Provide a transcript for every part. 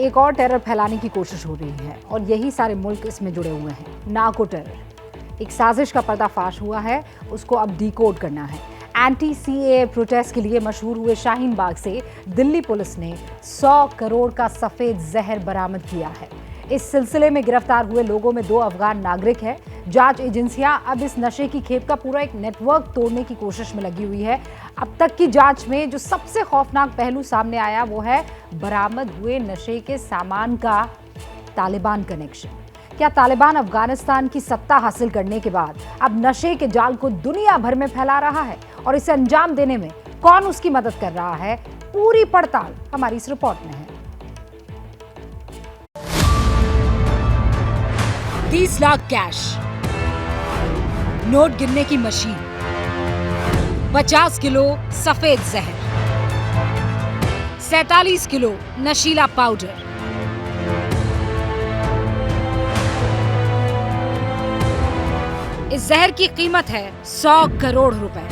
एक और टेरर फैलाने की कोशिश हो रही है और यही सारे मुल्क इसमें जुड़े हुए हैं। नार्को टेरर, एक साजिश का पर्दाफाश हुआ है, उसको अब डिकोड करना है। एंटी सीएए प्रोटेस्ट के लिए मशहूर हुए शाहीन बाग से दिल्ली पुलिस ने 100 करोड़ का सफेद जहर बरामद किया है। इस सिलसिले में गिरफ्तार हुए लोगों में 2 अफगान नागरिक हैं। जांच एजेंसियां अब इस नशे की खेप का पूरा एक नेटवर्क तोड़ने की कोशिश में लगी हुई है। अब तक की जांच में जो सबसे खौफनाक पहलू सामने आया वो है बरामद हुए नशे के सामान का तालिबान कनेक्शन। क्या तालिबान अफगानिस्तान की सत्ता हासिल करने के बाद अब नशे के जाल को दुनिया भर में फैला रहा है और इसे अंजाम देने में कौन उसकी मदद कर रहा है? पूरी पड़ताल हमारी इस रिपोर्ट में है। 30 लाख कैश, नोट गिनने की मशीन, 50 किलो सफेद जहर, 47 किलो नशीला पाउडर। इस जहर की कीमत है 100 करोड़ रुपए।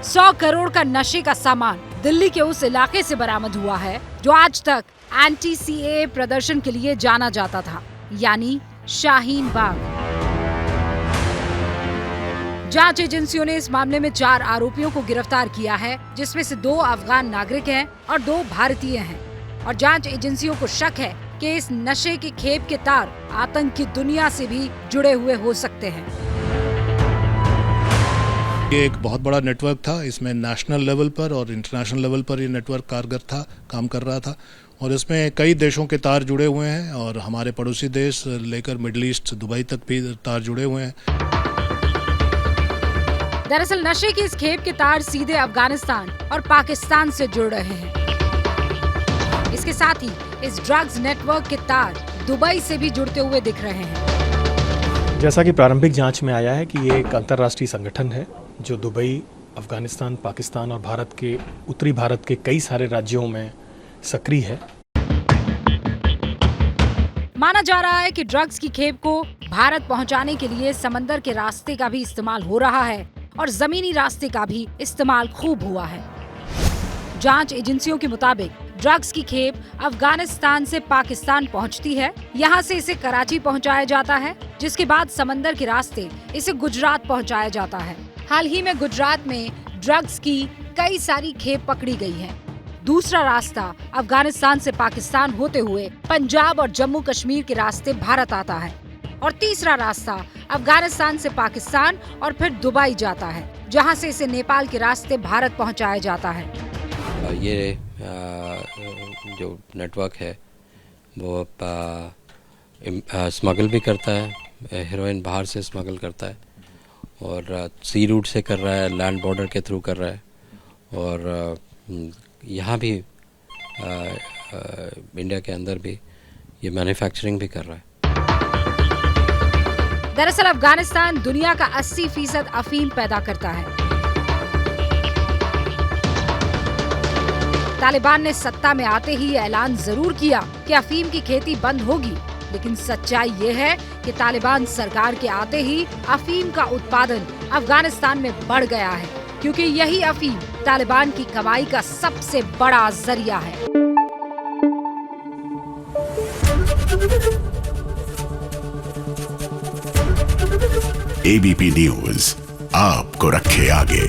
100 करोड़ का नशे का सामान दिल्ली के उस इलाके से बरामद हुआ है जो आज तक एंटी सीएए प्रदर्शन के लिए जाना जाता था, यानी शाहीन बाग। जांच एजेंसियों ने इस मामले में 4 आरोपियों को गिरफ्तार किया है, जिसमें से 2 अफगान नागरिक हैं और 2 भारतीय हैं। और जांच एजेंसियों को शक है कि इस नशे की खेप के तार आतंक की दुनिया से भी जुड़े हुए हो सकते हैं। ये एक बहुत बड़ा नेटवर्क था। इसमें नेशनल लेवल पर और इंटरनेशनल लेवल पर ये नेटवर्क कारगर था, काम कर रहा था और इसमें कई देशों के तार जुड़े हुए हैं और हमारे पड़ोसी देश लेकर मिडिल ईस्ट, दुबई तक भी तार जुड़े हुए हैं। दरअसल नशे की इस खेप के तार सीधे अफगानिस्तान और पाकिस्तान से जुड़ रहे हैं। इसके साथ ही इस ड्रग्स नेटवर्क के तार दुबई से भी जुड़ते हुए दिख रहे हैं। जैसा कि प्रारंभिक जांच में आया है कि ये एक अंतर्राष्ट्रीय संगठन है जो दुबई, अफगानिस्तान, पाकिस्तान और भारत के उत्तरी भारत के कई सारे राज्यों में सक्रिय है। माना जा रहा है कि ड्रग्स की खेप को भारत पहुंचाने के लिए समंदर के रास्ते का भी इस्तेमाल हो रहा है और जमीनी रास्ते का भी इस्तेमाल खूब हुआ है। जांच एजेंसियों के मुताबिक ड्रग्स की खेप अफगानिस्तान से पाकिस्तान पहुंचती है। यहां से इसे कराची पहुंचाया जाता है, जिसके बाद समंदर के रास्ते इसे गुजरात पहुंचाया जाता है। हाल ही में गुजरात में ड्रग्स की कई सारी खेप पकड़ी गई है। दूसरा रास्ता अफगानिस्तान से पाकिस्तान होते हुए पंजाब और जम्मू कश्मीर के रास्ते भारत आता है और तीसरा रास्ता अफगानिस्तान से पाकिस्तान और फिर दुबई जाता है, जहां से इसे नेपाल के रास्ते भारत पहुंचाया जाता है। ये जो नेटवर्क है वो स्मगल भी करता है, हेरोइन बाहर से स्मगल करता है और सी रूट से कर रहा है, लैंड बॉर्डर के थ्रू कर रहा है और यहाँ भी इंडिया के अंदर भी ये मैन्युफैक्चरिंग भी कर रहा है। दरअसल अफगानिस्तान दुनिया का 80% अफीम पैदा करता है। तालिबान ने सत्ता में आते ही ऐलान जरूर किया कि अफीम की खेती बंद होगी, लेकिन सच्चाई ये है कि तालिबान सरकार के आते ही अफीम का उत्पादन अफगानिस्तान में बढ़ गया है, क्योंकि यही अफीम तालिबान की कमाई का सबसे बड़ा जरिया है। एबीपी न्यूज आपको रखे आगे।